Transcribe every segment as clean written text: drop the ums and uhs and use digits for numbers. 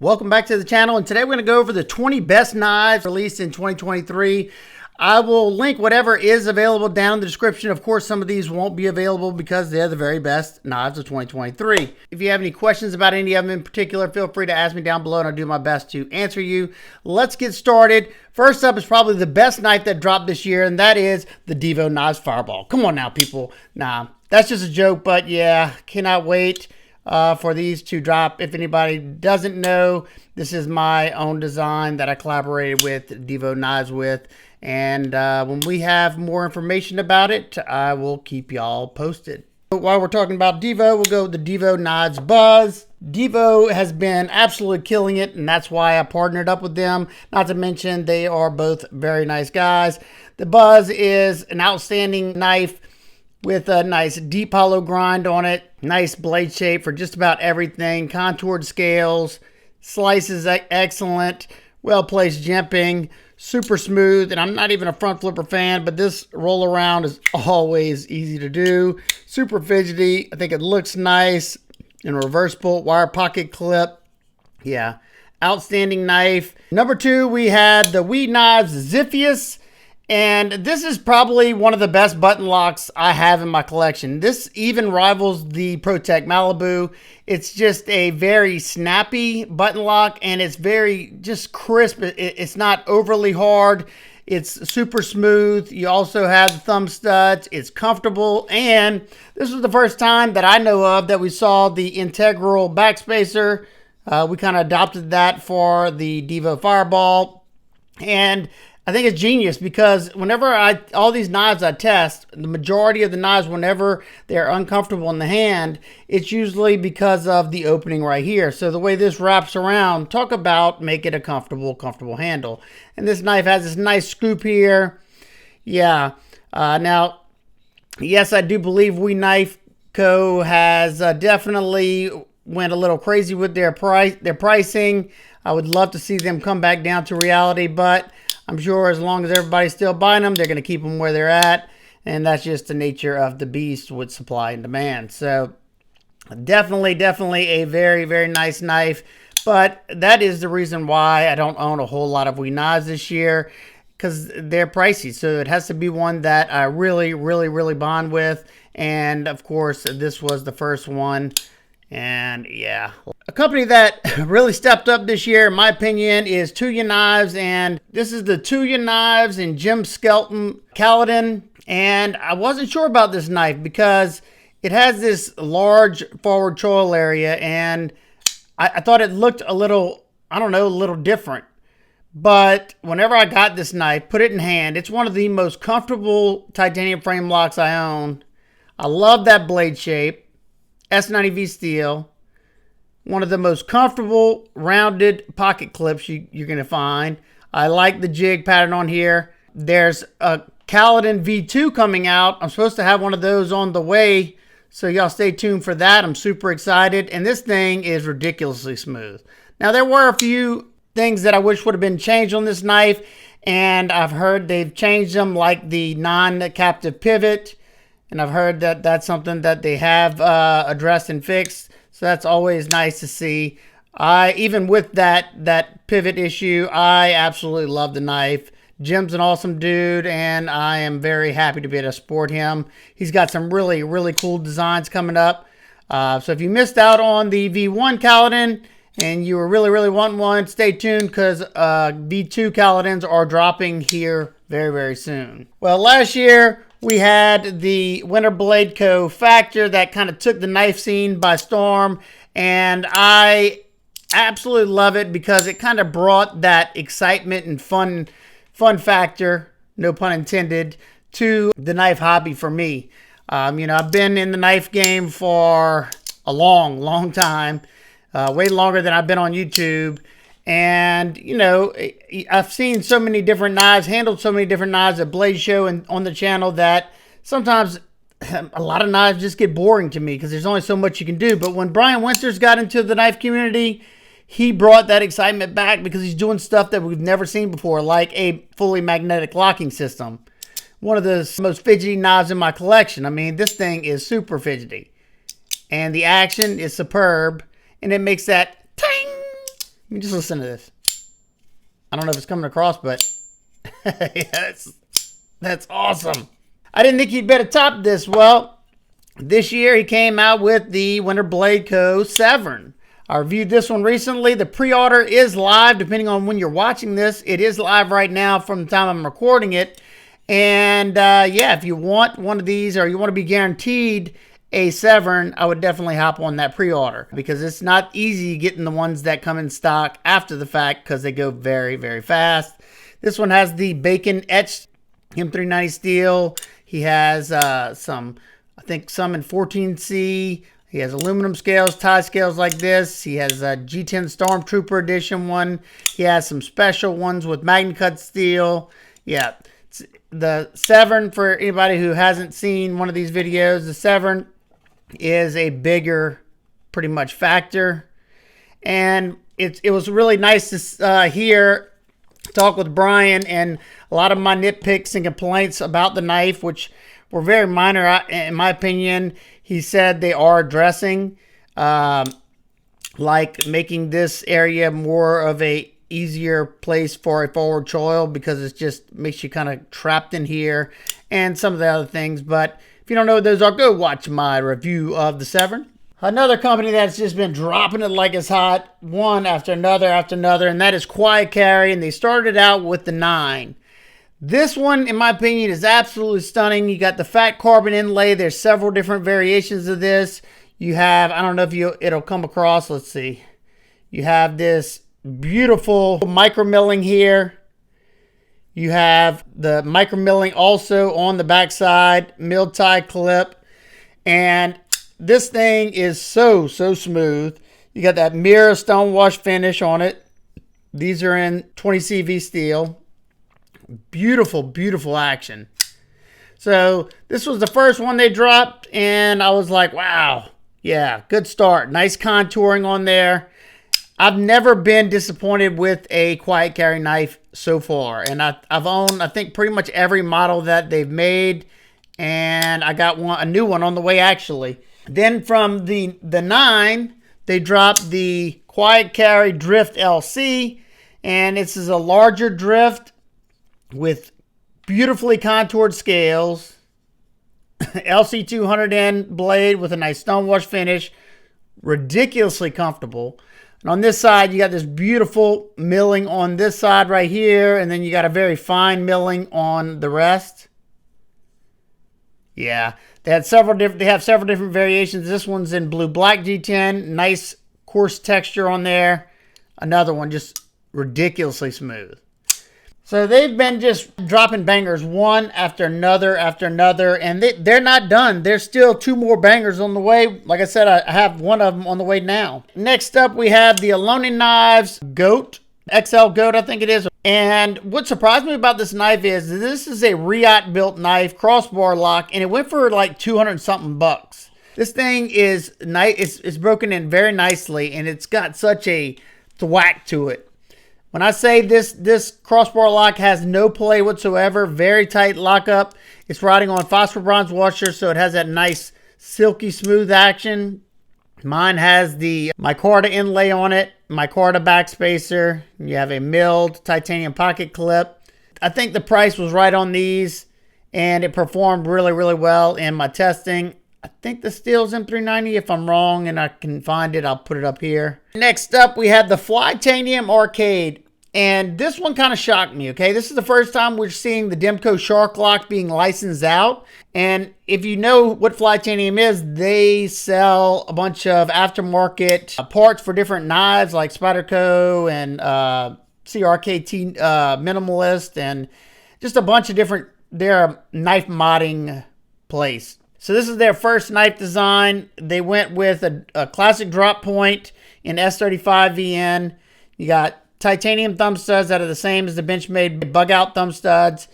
Welcome back to the channel, and today we're going to go over the 20 best knives released in 2023. I will link whatever is available down in the description. Of course, some of these won't be available because they're the very best knives of 2023. If you have any questions about any of them in particular, feel free to ask me down below and I'll do my best to answer you. Let's get started. First up is probably the best knife that dropped this year, and that is the Divo Knives Fireball. Come on now, people. Nah, that's just a joke, but yeah, cannot wait for these to drop. If anybody doesn't know, this is my own design that I collaborated with Divo Knives with, and when we have more information about it, I will keep y'all posted. While we're talking about Divo, we'll go with the Divo Knives Buzz. Divo has been absolutely killing it, and that's why I partnered up with them. Not to mention, they are both very nice guys. The Buzz is an outstanding knife with a nice deep hollow grind on it, nice blade shape for just about everything, contoured scales, slices excellent, well-placed jimping, super smooth, and I'm not even a front flipper fan, but this roll around is always easy to do. Super fidgety. I think it looks nice. And a reverse bolt wire pocket clip. Yeah, outstanding knife. Number 2, we had the Knives Ziffius. And this is probably one of the best button locks I have in my collection. This even rivals the ProTech Malibu. It's just a very snappy button lock, and it's very just crisp. It's not overly hard. It's super smooth. You also have the thumb studs. It's comfortable, and this was the first time that I know of that we saw the integral backspacer. We kind of adopted that for the Divo Fireball, and I think it's genius because whenever all these knives I test, the majority of the knives, whenever they're uncomfortable in the hand, it's usually because of the opening right here. So the way this wraps around, talk about make it a comfortable handle. And this knife has this nice scoop here. Yeah. Now, yes, I do believe Knife Co has definitely went a little crazy with their pricing. I would love to see them come back down to reality, but I'm sure as long as everybody's still buying them, they're going to keep them where they're at. And that's just the nature of the beast with supply and demand. So definitely a very, very nice knife. But that is the reason why I don't own a whole lot of knives this year, because they're pricey. So it has to be one that I really bond with. And of course, this was the first one. And yeah, a company that really stepped up this year, in my opinion, is Tuya Knives. And this is the Tuya Knives and Tuya Caladan. And I wasn't sure about this knife because it has this large forward choil area. And I thought it looked a little, I don't know, a little different. But whenever I got this knife, put it in hand, it's one of the most comfortable titanium frame locks I own. I love that blade shape. S90V steel, one of the most comfortable rounded pocket clips you're going to find. I like the jig pattern on here. There's a Caladan V2 coming out. I'm supposed to have one of those on the way, so y'all stay tuned for that. I'm super excited, and this thing is ridiculously smooth. Now, there were a few things that I wish would have been changed on this knife, and I've heard they've changed them, like the non-captive pivot. And I've heard that that's something that they have addressed and fixed. So that's always nice to see. Even with that pivot issue, I absolutely love the knife. Jim's an awesome dude, and I am very happy to be able to support him. He's got some really cool designs coming up. So if you missed out on the V1 Caladan and you were really wanting one, stay tuned because V2 Caladans are dropping here very soon. Well, last year we had the WinterBlade Co Factor that kind of took the knife scene by storm, and I absolutely love it because it kind of brought that excitement and fun factor, no pun intended, to the knife hobby for me. You know, I've been in the knife game for a long time, way longer than I've been on YouTube. And, you know, I've seen so many different knives, handled so many different knives at Blade Show and on the channel that sometimes a lot of knives just get boring to me because there's only so much you can do. But when Brian Winters got into the knife community, he brought that excitement back because he's doing stuff that we've never seen before, like a fully magnetic locking system. One of the most fidgety knives in my collection. I mean, this thing is super fidgety. And the action is superb. And it makes that ting Let me just listen to this. I don't know if it's coming across, but yeah, that's awesome. I didn't think he'd better top this. Well, this year he came out with the WinterBlade Co Severn. I reviewed this one recently. The pre-order is live, depending on when you're watching this. It is live right now from the time I'm recording it. And yeah, if you want one of these or you want to be guaranteed a Severn, I would definitely hop on that pre-order because it's not easy getting the ones that come in stock after the fact because they go very, very fast. This one has the bacon etched M390 steel. He has some in 14C. He has aluminum scales, tie scales like this. He has a G10 Stormtrooper Edition one. He has some special ones with magnet cut steel. Yeah, the Severn, for anybody who hasn't seen one of these videos, the Severn is a bigger, pretty much, Factor. And it was really nice to talk with Brian, and a lot of my nitpicks and complaints about the knife, which were very minor in my opinion, he said they are addressing, like making this area more of a easier place for a forward choil because it just makes you kind of trapped in here and some of the other things. But if you don't know what those are, go watch my review of the Severn. Another company that's just been dropping it like it's hot, one after another, and that is Quiet Carry, and they started out with the 9. This one, in my opinion, is absolutely stunning. You got the fat carbon inlay. There's several different variations of this. You have, I don't know if it'll come across. Let's see. You have this beautiful micro milling here. You have the micro milling also on the backside, mill tie clip. And this thing is so smooth. You got that mirror stonewash finish on it. These are in 20 CV steel. Beautiful, beautiful action. So this was the first one they dropped, and I was like, wow, yeah, good start. Nice contouring on there. I've never been disappointed with a Quiet Carry knife so far, and I've owned, I think, pretty much every model that they've made, and I got a new one on the way, actually. Then from the 9, they dropped the Quiet Carry Drift LC, and this is a larger drift with beautifully contoured scales, LC200N blade with a nice stonewash finish, ridiculously comfortable. And on this side, you got this beautiful milling on this side right here, and then you got a very fine milling on the rest. Yeah, they have several different variations. This one's in blue black G10, nice coarse texture on there. Another one just ridiculously smooth. So they've been just dropping bangers one after another, and they're not done. There's still 2 more bangers on the way. Like I said, I have one of them on the way now. Next up, we have the Ohlone Knives Goat, XL Goat, I think it is. And what surprised me about this knife is this is a Riot built knife, crossbar lock, and it went for like 200 something bucks. This thing is nice. It's broken in very nicely, and it's got such a thwack to it. When I say this crossbar lock has no play whatsoever, very tight lockup. It's riding on phosphor bronze washer, so it has that nice silky smooth action. Mine has the micarta inlay on it, micarta backspacer. You have a milled titanium pocket clip. I think the price was right on these, and it performed really, really well in my testing. I think the steel's M390. If I'm wrong and I can find it, I'll put it up here. Next up, we have the Flytanium Arcade. And this one kind of shocked me, okay? This is the first time we're seeing the Demco Shark Lock being licensed out. And if you know what Flytanium is, they sell a bunch of aftermarket parts for different knives like Spyderco and CRKT Minimalist and just a bunch of different, they're a knife modding place. So this is their first knife design. They went with a classic drop point in S35 VN. You got titanium thumb studs that are the same as the Benchmade bug out thumb studs.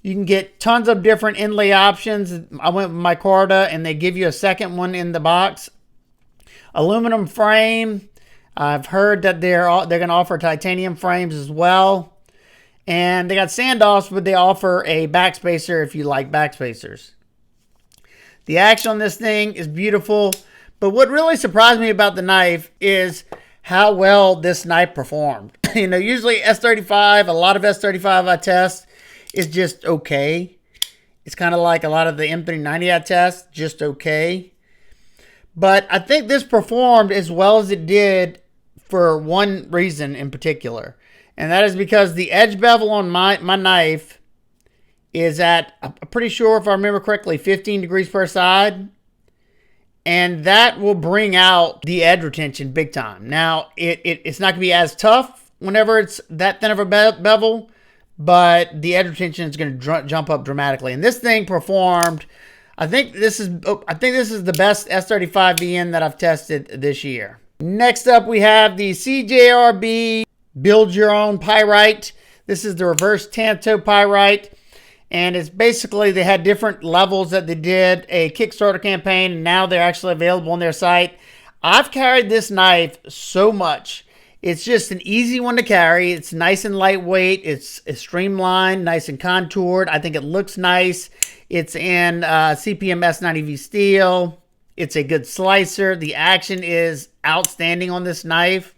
You can get tons of different inlay options. I went with micarta, and they give you a second one in the box. Aluminum frame. I've heard that they're going to offer titanium frames as well. And they got standoffs, but they offer a backspacer if you like backspacers. The action on this thing is beautiful. But what really surprised me about the knife is how well this knife performed. You know, usually S35, a lot of S35 I test is just okay. It's kind of like a lot of the M390 I test, just okay. But I think this performed as well as it did for one reason in particular. And that is because the edge bevel on my knife is at, I'm pretty sure if I remember correctly, 15 degrees per side. And that will bring out the edge retention big time. Now, it's not going to be as tough whenever it's that thin of a bevel, but the edge retention is going to jump up dramatically. And this thing performed, I think this is the best S35 VN that I've tested this year. Next up, we have the CJRB Build Your Own Pyrite. This is the reverse tanto pyrite. And it's basically, they had different levels that they did a Kickstarter campaign, and now they're actually available on their site. I've carried this knife so much. It's just an easy one to carry. It's nice and lightweight. It's streamlined, nice and contoured. I think it looks nice. It's in CPM S90V steel. It's a good slicer. The action is outstanding on this knife.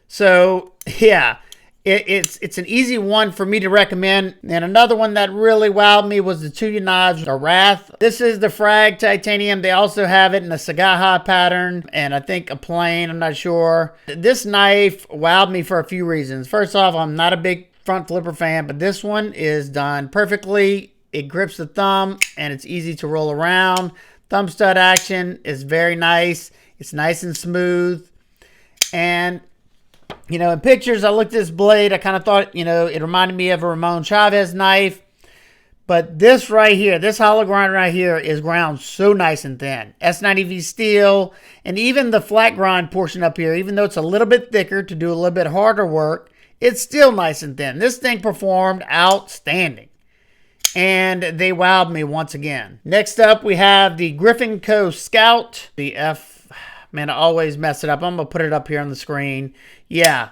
So, yeah. It's an easy one for me to recommend. And another one that really wowed me was the Tuya Knives Wrath. This is the frag titanium. They also have it in a Sagaha pattern and I think a plain, I'm not sure. This knife wowed me for a few reasons. First off, I'm not a big front flipper fan, but this one is done perfectly. It grips the thumb and it's easy to roll around. Thumb stud action is very nice. It's nice and smooth. And you know, in pictures, I looked at this blade. I kind of thought, you know, it reminded me of a Ramon Chavez knife. But this right here, this hollow grind right here is ground so nice and thin. S90V steel. And even the flat grind portion up here, even though it's a little bit thicker to do a little bit harder work, it's still nice and thin. This thing performed outstanding. And they wowed me once again. Next up, we have the Griffin Co Scout. The Man, I always mess it up. I'm going to put it up here on the screen. Yeah.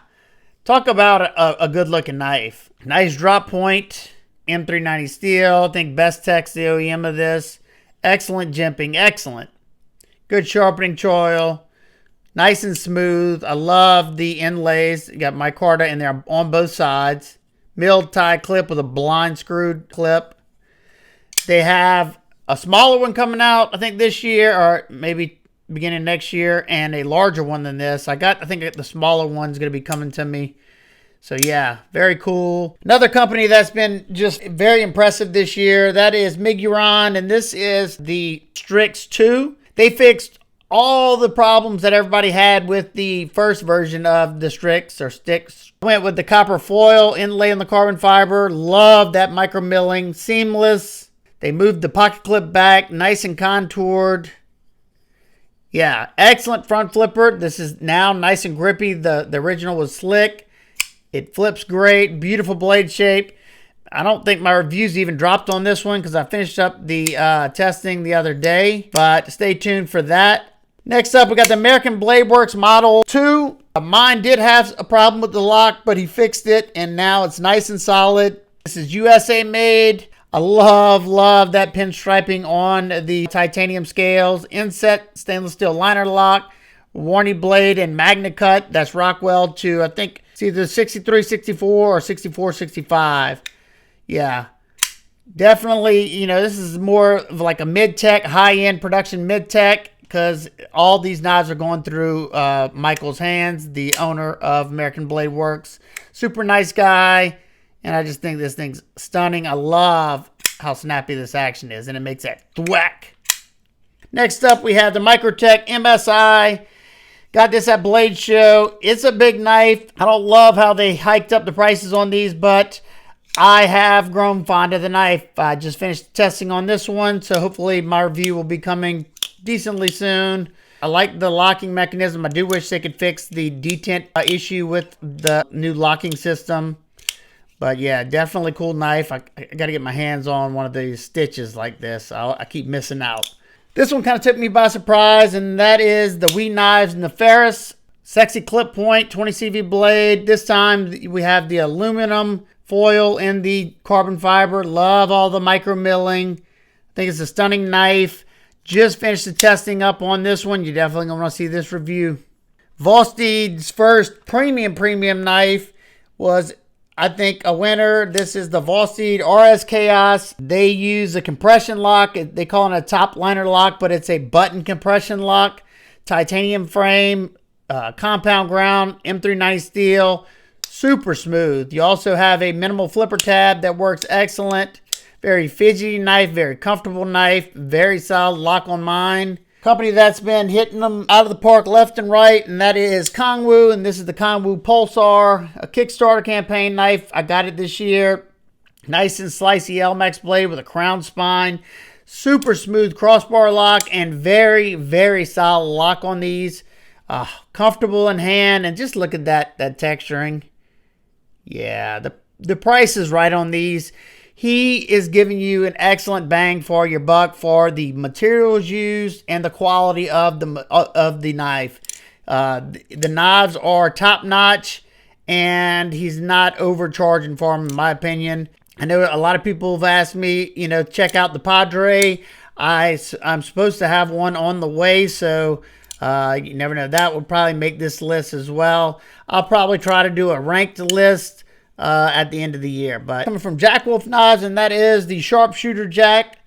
Talk about a good-looking knife. Nice drop point. M390 steel. I think Bestech's the OEM of this. Excellent jimping. Excellent. Good sharpening choil. Nice and smooth. I love the inlays. You got micarta in there on both sides. Milled tie clip with a blind screwed clip. They have a smaller one coming out, I think, this year, or maybe beginning next year, and a larger one than this. I think the smaller one's going to be coming to me. So yeah, very cool. Another company that's been just very impressive this year, that is Miguron, and this is the Strix 2. They fixed all the problems that everybody had with the first version of the Strix or Sticks. Went with the copper foil inlay on the carbon fiber. Love that micro milling, seamless. They moved the pocket clip back, nice and contoured. Yeah, excellent front flipper. This is now nice and grippy. The original was slick. It flips great. Beautiful blade shape. I don't think my reviews even dropped on this one because I finished up the testing the other day. But stay tuned for that. Next up, we got the American Bladeworks Model 2. Mine did have a problem with the lock, but he fixed it. And now it's nice and solid. This is USA made. I love that pinstriping on the titanium scales. Inset stainless steel liner lock. Warney blade and magnet cut. That's Rockwell to, I think, it's either 63, 64 or 64, 65. Yeah. Definitely, you know, this is more of like a mid-tech, high-end production mid-tech because all these knives are going through Michael's hands, the owner of American Blade Works. Super nice guy. And I just think this thing's stunning. I love how snappy this action is. And it makes that thwack. Next up, we have the Microtech MSI. Got this at Blade Show. It's a big knife. I don't love how they hiked up the prices on these, but I have grown fond of the knife. I just finished testing on this one, so hopefully my review will be coming decently soon. I like the locking mechanism. I do wish they could fix the detent issue with the new locking system. But yeah, definitely cool knife. I got to get my hands on one of these stitches like this. I keep missing out. This one kind of took me by surprise, and that is the Knives Nefaris. Sexy clip point, 20 CV blade. This time we have the aluminum foil in the carbon fiber. Love all the micro milling. I think it's a stunning knife. Just finished the testing up on this one. You're definitely going to want to see this review. Vosteed's first premium knife was, I think, a winner. This is the Vosteed RSKAOS. They use a compression lock. They call it a top liner lock, but it's a button compression lock. Titanium frame, compound ground, M390 steel, super smooth. You also have a minimal flipper tab that works excellent. Very fidgety knife, very comfortable knife, very solid lock on mine. Company that's been hitting them out of the park left and right, and that is Kunwu, and this is the Kunwu Pulsar, a Kickstarter campaign knife. I got it this year. Nice and slicey LMX blade with a crown spine. Super smooth crossbar lock and very, very solid lock on these. Comfortable in hand, and just look at that texturing. Yeah, the price is right on these. He is giving you an excellent bang for your buck for the materials used and the quality of the knife. The knives are top notch, and he's not overcharging for them, in my opinion. I know a lot of people have asked me, check out the Padre. I'm supposed to have one on the way, so you never know. That would probably make this list as well. I'll probably try to do a ranked list at the end of the year. But coming from Jack Wolf Knives, and that is the Sharpshooter Jack.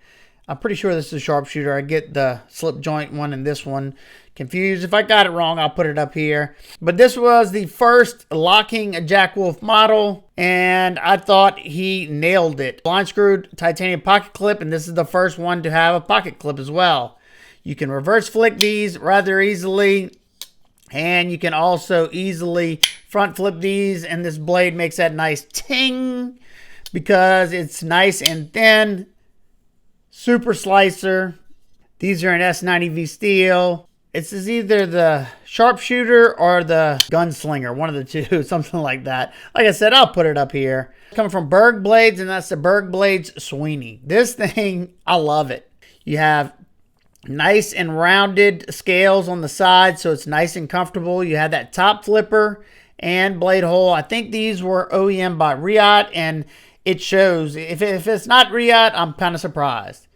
I'm pretty sure this is a Sharpshooter. I get the slip joint one and this one confused. If I got it wrong, I'll put it up here. But this was the first locking Jack Wolf model, and I thought he nailed it. Blind screwed titanium pocket clip, and this is the first one to have a pocket clip as well. You can reverse flick these rather easily, and you can also easily front flip these, and this blade makes that nice ting because it's nice and thin. Super slicer. These are an S90V steel. It's either the Sharpshooter or the Gunslinger, one of the two, something like that. Like I said, I'll put it up here. Coming from Berg Blades, and that's the Berg Blades Sweeney. This thing, I love it. You have nice and rounded scales on the side, so it's nice and comfortable. You have that top flipper and blade hole. I think these were OEM by Riot, and it shows. If it's not Riot, I'm kind of surprised.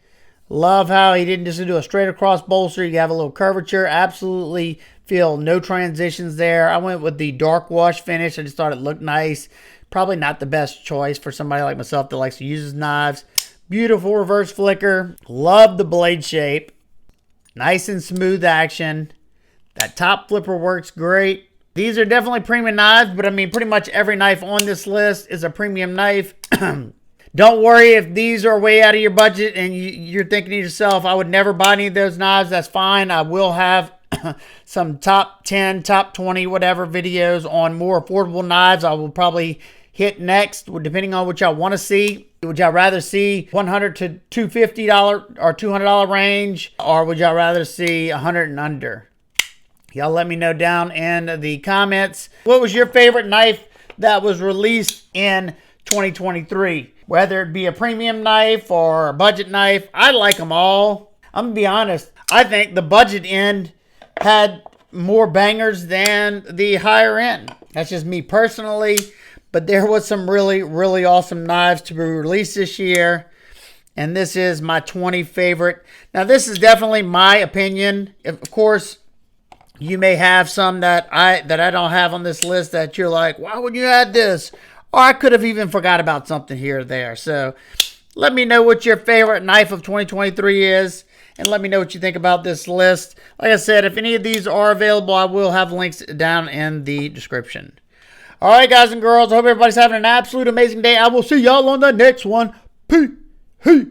Love how he didn't just do a straight across bolster. You have a little curvature. Absolutely feel no transitions there. I went with the dark wash finish. I just thought it looked nice. Probably not the best choice for somebody like myself that likes to use his knives. Beautiful reverse flicker. Love the blade shape. Nice and smooth action. That top flipper works great. These are definitely premium knives, but I mean, pretty much every knife on this list is a premium knife. Don't worry if these are way out of your budget and you're thinking to yourself, I would never buy any of those knives. That's fine. I will have some top 10, top 20, whatever videos on more affordable knives. I will probably hit next, depending on what y'all want to see. Would y'all rather see $100 to $250 or $200 range, or would y'all rather see $100 and under? Y'all let me know down in the comments. What was your favorite knife that was released in 2023? Whether it be a premium knife or a budget knife, I like them all. I'm going to be honest. I think the budget end had more bangers than the higher end. That's just me personally. But there was some really, really awesome knives to be released this year. And this is my 20 favorite. Now, this is definitely my opinion. Of course, you may have some that I don't have on this list that you're like, why would you add this? Or I could have even forgot about something here or there. So let me know what your favorite knife of 2023 is. And let me know what you think about this list. Like I said, if any of these are available, I will have links down in the description. All right, guys and girls. I hope everybody's having an absolute amazing day. I will see y'all on the next one. Peace.